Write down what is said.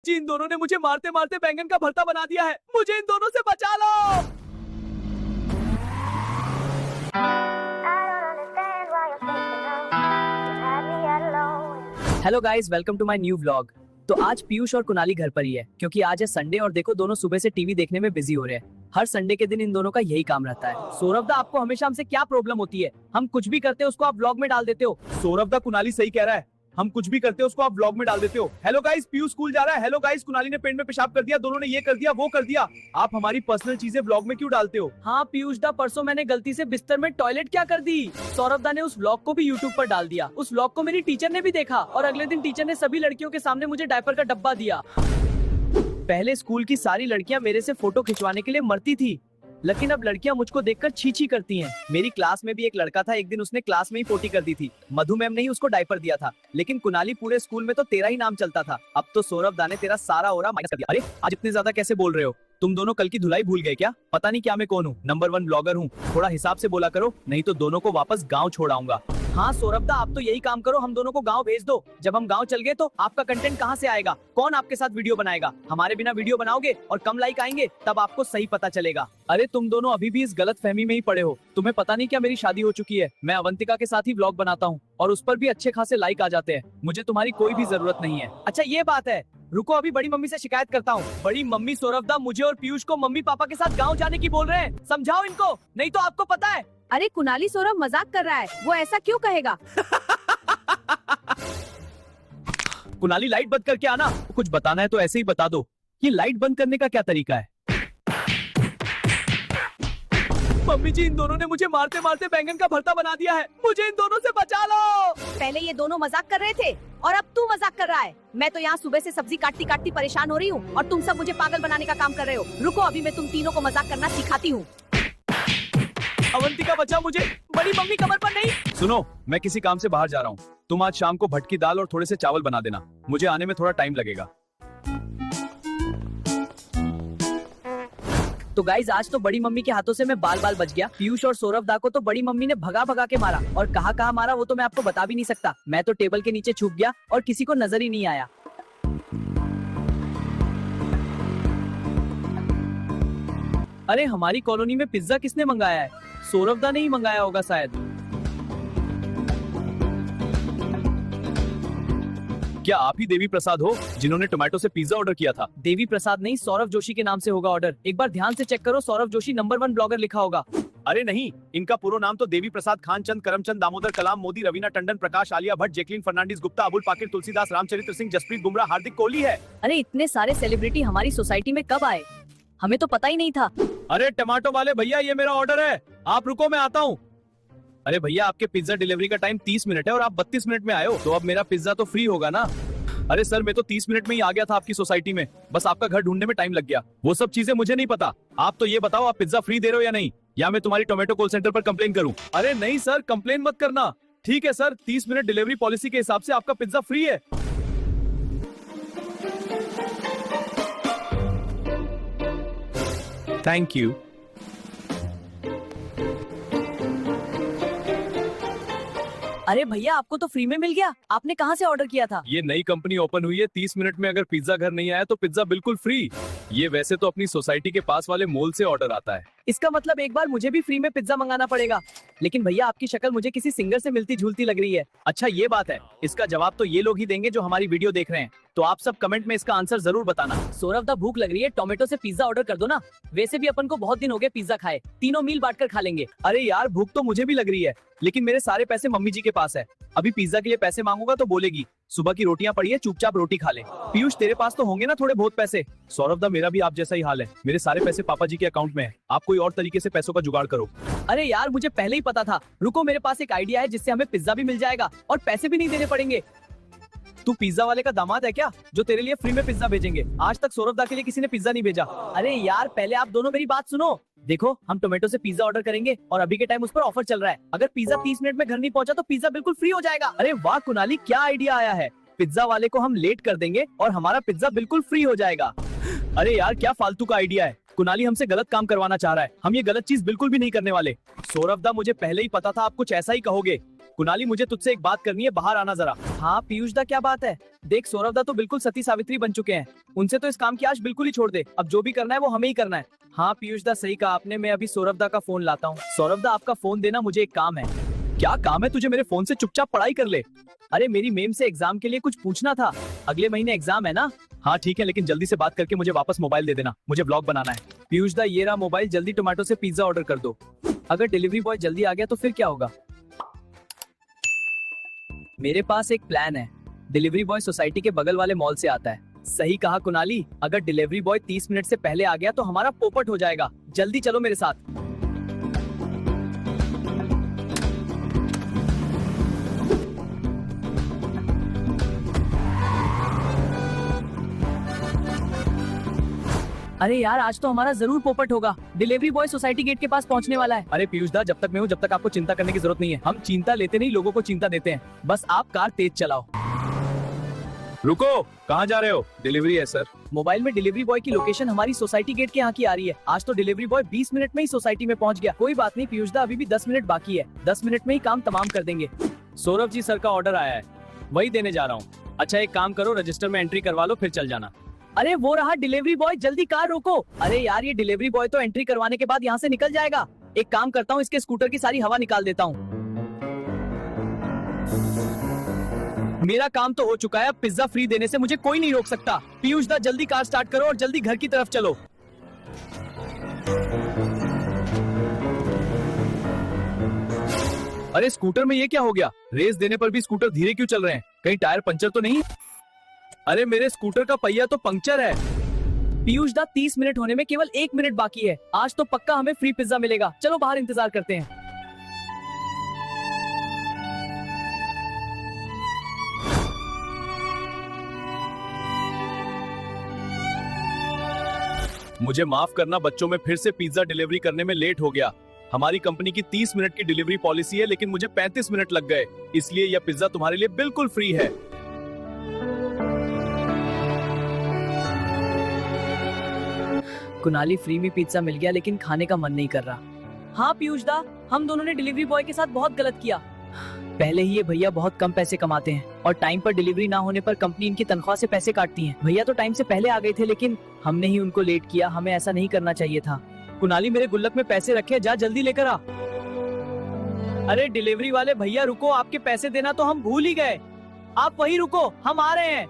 जी इन दोनों ने मुझे मारते मारते बैंगन का भरता बना दिया है। मुझे इन दोनों से बचा लो। Hello guys, welcome to my new vlog. तो आज पीयूष और कुणाली घर पर ही है क्योंकि आज है संडे और देखो दोनों सुबह से टीवी देखने में बिजी हो रहे हैं। हर संडे के दिन इन दोनों का यही काम रहता है। सौरभ दा, आपको हमेशा हमसे क्या प्रॉब्लम होती है? हम कुछ भी करते हैं उसको आप व्लॉग में डाल देते हो। सौरभ दा, कुणाली सही कह रहा है, हम कुछ भी करते हैं उसको आप व्लॉग में डाल देते हो। हेलो गाइस, पीयूष स्कूल जा रहा है। हेलो गाइस, कुणाली ने पेट में पेशाब कर दिया, दोनों ने ये कर दिया वो कर दिया। आप हमारी पर्सनल चीजें व्लॉग में क्यों डालते हो? हाँ पीयूष दा, परसों मैंने गलती से बिस्तर में टॉयलेट क्या कर दी। सौरभ दा ने उस व्लॉग को भी यूट्यूब पर डाल दिया। उस व्लॉग को मेरी टीचर ने भी देखा और अगले दिन टीचर ने सभी लड़कियों के सामने मुझे डायपर का डब्बा दिया। पहले स्कूल की सारी लड़कियां मेरे से फोटो खिंचवाने के लिए मरती थी, लेकिन अब लड़कियां मुझको देखकर छी छी करती हैं। मेरी क्लास में भी एक लड़का था, एक दिन उसने क्लास में ही पोटी कर दी थी। मधु मैम ने ही उसको डायपर दिया था, लेकिन कुणाली पूरे स्कूल में तो तेरा ही नाम चलता था। अब तो सौरभ दा ने तेरा सारा ओरा माइनस कर दिया। अरे आज इतने ज्यादा कैसे बोल रहे हो? तुम दोनों कल की धुलाई भूल गए क्या? पता नहीं क्या मैं कौन हूँ, नंबर 1 ब्लॉगर हूँ। थोड़ा हिसाब से बोला करो, नहीं तो दोनों को वापस गाँव छोड़ आऊंगा। हाँ सौरभ दा, आप तो यही काम करो, हम दोनों को गांव भेज दो। जब हम गांव चल गए तो आपका कंटेंट कहाँ से आएगा? कौन आपके साथ वीडियो बनाएगा? हमारे बिना वीडियो बनाओगे और कम लाइक आएंगे, तब आपको सही पता चलेगा। अरे तुम दोनों अभी भी इस गलत फहमी में ही पड़े हो। तुम्हें पता नहीं क्या मेरी शादी हो चुकी है। मैं अवंतिका के साथ ही व्लॉग बनाता हूँ और उस पर भी अच्छे खासे लाइक आ जाते हैं। मुझे तुम्हारी कोई भी जरूरत नहीं है। अच्छा ये बात है, रुको अभी बड़ी मम्मी से शिकायत करता हूँ। बड़ी मम्मी, सौरभ दा मुझे और पीयूष को मम्मी पापा के साथ गाँव जाने की बोल रहे हैं। समझाओ इनको, नहीं तो आपको पता है। अरे कुणाली, सौरभ मजाक कर रहा है, वो ऐसा क्यों कहेगा? कुणाली, लाइट बंद करके आना। कुछ बताना है तो ऐसे ही बता दो। ये लाइट बंद करने का क्या तरीका है? मम्मी जी, इन दोनों ने मुझे मारते मारते बैंगन का भरता बना दिया है। मुझे इन दोनों से बचा लो। पहले ये दोनों मजाक कर रहे थे और अब तू मजाक कर रहा है। मैं तो यहाँ सुबह से सब्जी काटती काटती परेशान हो रही हूँ और तुम सब मुझे पागल बनाने का काम कर रहे हो। रुको अभी मैं तुम तीनों को मजाक करना सिखाती हूँ। अवंतिका बचा मुझे, बड़ी मम्मी कमर पर नहीं। सुनो, मैं किसी काम से बाहर जा रहा हूँ। तुम आज शाम को भटकी दाल और थोड़े से चावल बना देना, मुझे आने में थोड़ा टाइम लगेगा। तो गाइज, आज तो बड़ी मम्मी के हाथों से मैं बाल बाल बच गया। पीयूष और सौरभ दा को तो बड़ी मम्मी ने भगा भगा के मारा, और कहाँ कहाँ मारा वो तो मैं आपको बता भी नहीं सकता। मैं तो टेबल के नीचे छुप गया और किसी को नजर ही नहीं आया। अरे हमारी कॉलोनी में पिज्जा किसने मंगाया है? सौरभ दा ने ही मंगाया होगा शायद। क्या आप ही देवी प्रसाद हो जिन्होंने टोमेटो से पिज्जा ऑर्डर किया था? देवी प्रसाद नहीं, सौरभ जोशी के नाम से होगा ऑर्डर। एक बार ध्यान से चेक करो, सौरभ जोशी नंबर 1 ब्लॉगर लिखा होगा। अरे नहीं, इनका पूरा नाम तो देवी प्रसाद, खानचंद, करमचंद, दामोदर, कलाम, मोदी, रवीना टंडन, प्रकाश, आलिया भट्ट, जैकलिन फर्नांडिस, गुप्ता, अबुल पाकिर, तुलसीदास, रामचरित्र सिंह, जसप्रीत बुमराह, हार्दिक कोहली है। अरे इतने सारे सेलिब्रिटी हमारी सोसाइटी में कब आए? हमें तो पता ही नहीं था। अरे टमाटो वाले भैया, ये मेरा ऑर्डर है, आप रुको मैं आता हूँ। अरे भैया, आपके पिज्जा डिलीवरी का टाइम 30 मिनट है और आप 32 मिनट में आए हो, तो अब मेरा पिज्जा तो फ्री होगा ना? अरे सर, मैं तो 30 मिनट में ही आ गया था आपकी सोसाइटी में, बस आपका घर ढूंढने में टाइम लग गया। वो सब चीजें मुझे नहीं पता। आप तो ये बताओ, आप पिज्जा फ्री दे रहे हो या नहीं, या मैं तुम्हारी टोमेटो कॉल सेंटर पर कंप्लेन करूं? अरे नहीं सर, कंप्लेन मत करना। ठीक है सर, 30 मिनट डिलीवरी पॉलिसी के हिसाब से आपका पिज्जा फ्री है। Thank you. अरे भैया, आपको तो फ्री में मिल गया। आपने कहाँ से ऑर्डर किया था? ये नई कंपनी ओपन हुई है, 30 मिनट में अगर पिज्जा घर नहीं आया तो पिज्जा बिल्कुल फ्री। ये वैसे तो अपनी सोसाइटी के पास वाले मॉल से ऑर्डर आता है। इसका मतलब एक बार मुझे भी फ्री में पिज्जा मंगाना पड़ेगा। लेकिन भैया, आपकी शक्ल मुझे किसी सिंगर से मिलती जुलती लग रही है। अच्छा ये बात है, इसका जवाब तो ये लोग ही देंगे जो हमारी वीडियो देख रहे हैं, तो आप सब कमेंट में इसका आंसर जरूर बताना। सौरभ दा, भूख लग रही है, टोमेटो से पिज्जा ऑर्डर कर दो ना। वैसे भी अपन को बहुत दिन हो गए पिज्जा खाए, तीनों मील बांट कर खा लेंगे। अरे यार, भूख तो मुझे भी लग रही है, लेकिन मेरे सारे पैसे मम्मी जी के पास है। अभी पिज्जा के लिए पैसे मांगूंगा तो बोलेगी सुबह की रोटियां पड़ी है, चुपचाप रोटी खा ले। पीयूष, तेरे पास तो होंगे ना थोड़े बहुत पैसे? सौरभ दा, मेरा भी आप जैसा ही हाल है, मेरे सारे पैसे पापा जी के अकाउंट में है। आप कोई और तरीके से पैसों का जुगाड़ करो। अरे यार, मुझे पहले ही पता था। रुको, मेरे पास एक आइडिया है जिससे हमें पिज्जा भी मिल जाएगा और पैसे भी नहीं देने पड़ेंगे। तू पिज्जा वाले का दामाद है क्या, जो तेरे लिए फ्री में पिज्जा भेजेंगे? आज तक सौरभ दा के लिए किसी ने पिज्जा नहीं भेजा। अरे यार, पहले आप दोनों मेरी बात सुनो। देखो, हम टोमेटो से पिज्जा ऑर्डर करेंगे और अभी के टाइम उस पर ऑफर चल रहा है। अगर पिज्जा 30 मिनट में घर नहीं पहुंचा तो पिज्जा बिल्कुल फ्री हो जाएगा। अरे वाह कुणाली, क्या आइडिया आया है। पिज्जा वाले को हम लेट कर देंगे और हमारा पिज्जा बिल्कुल फ्री हो जाएगा। अरे यार, क्या फालतू का आइडिया है। कुणाली हमसे गलत काम करवाना चाह रहा है, हम ये गलत चीज बिल्कुल भी नहीं करने वाले। सौरभ दा, मुझे पहले ही पता था आप कुछ ऐसा ही कहोगे। कुणाली मुझे तुझसे एक बात करनी है, बाहर आना जरा। हाँ पीयूष दा क्या बात है? देख सौरभ दा तो बिल्कुल सती सावित्री बन चुके हैं, उनसे तो इस काम की आश बिल्कुल ही छोड़ दे। अब जो भी करना है वो हमें ही करना है। हाँ पीयूष दा सही कहा आपने, मैं अभी सौरभ दा का फोन लाता हूँ। सौरभ दा आपका फोन देना, मुझे एक काम है। क्या काम है तुझे? मेरे फोन से चुपचाप पढ़ाई कर ले। अरे मेरी मेम से एग्जाम के लिए कुछ पूछना था, अगले महीने एग्जाम है ना। हाँ ठीक है, लेकिन जल्दी से बात करके मुझे वापस मोबाइल दे देना, मुझे व्लॉग बनाना है। पीयूष दा ये रहा मोबाइल, जल्दी टोमेटो से पिज्जा ऑर्डर कर दो। अगर डिलीवरी बॉय जल्दी आ गया तो फिर क्या होगा? मेरे पास एक प्लान है। डिलीवरी बॉय सोसाइटी के बगल वाले मॉल से आता है। सही कहा कुणाली, अगर डिलीवरी बॉय 30 मिनट से पहले आ गया तो हमारा पोपट हो जाएगा। जल्दी चलो मेरे साथ। अरे यार आज तो हमारा जरूर पोपट होगा। डिलीवरी बॉय सोसाइटी गेट के पास पहुंचने वाला है। अरे पीयूष दा, जब तक मैं हूँ जब तक आपको चिंता करने की जरूरत नहीं है। हम चिंता लेते नहीं, लोगों को चिंता देते हैं। बस आप कार तेज चलाओ। रुको, कहाँ जा रहे हो? डिलीवरी है सर। मोबाइल में डिलीवरी बॉय की लोकेशन हमारी सोसाइटी गेट के यहाँ की आ रही है। आज तो डिलीवरी बॉय 20 मिनट में ही सोसाइटी में पहुँच गया। कोई बात नहीं पीयूष दा, अभी भी 10 मिनट बाकी है। 10 मिनट में ही काम तमाम कर देंगे। सौरभ जी सर का ऑर्डर आया है, वही देने जा रहा हूँ। अच्छा एक काम करो, रजिस्टर में एंट्री करवा लो, फिर चल जाना। अरे वो रहा डिलीवरी बॉय, जल्दी कार रोको। अरे यार ये डिलीवरी बॉय तो एंट्री करवाने के बाद यहाँ से निकल जाएगा। एक काम करता हूँ, इसके स्कूटर की सारी हवा निकाल देता हूँ। मेरा काम तो हो चुका है, अब पिज्जा फ्री देने से मुझे कोई नहीं रोक सकता। पीयूष दा जल्दी कार स्टार्ट करो और जल्दी घर की तरफ चलो। अरे स्कूटर में ये क्या हो गया? रेस देने पर भी स्कूटर धीरे क्यों चल रहे हैं? कहीं टायर पंचर तो नहीं? अरे मेरे स्कूटर का पहिया तो पंक्चर है। पीयूष दा 30 मिनट होने में केवल 1 मिनट बाकी है। आज तो पक्का हमें फ्री पिज्जा मिलेगा। चलो बाहर इंतजार करते हैं। मुझे माफ करना बच्चों, में फिर से पिज्जा डिलीवरी करने में लेट हो गया। हमारी कंपनी की 30 मिनट की डिलीवरी पॉलिसी है, लेकिन मुझे 35 मिनट लग गए, इसलिए यह पिज्जा तुम्हारे लिए बिल्कुल फ्री है। कुणाली फ्री में पिज्जा मिल गया, लेकिन खाने का मन नहीं कर रहा। हाँ पीयूष दा, हम दोनों ने डिलीवरी बॉय के साथ बहुत गलत किया। पहले ही ये भैया बहुत कम पैसे कमाते हैं और टाइम पर डिलीवरी ना होने पर कंपनी इनकी तनख्वाह से पैसे काटती है। भैया तो टाइम से पहले आ गए थे, लेकिन हमने ही उनको लेट किया। हमें ऐसा नहीं करना चाहिए था। कुणाली मेरे गुल्लक में पैसे रखे, जा जल्दी लेकर आ। अरे डिलीवरी वाले भैया रुको, आपके पैसे देना तो हम भूल ही गए। आप वही रुको, हम आ रहे हैं।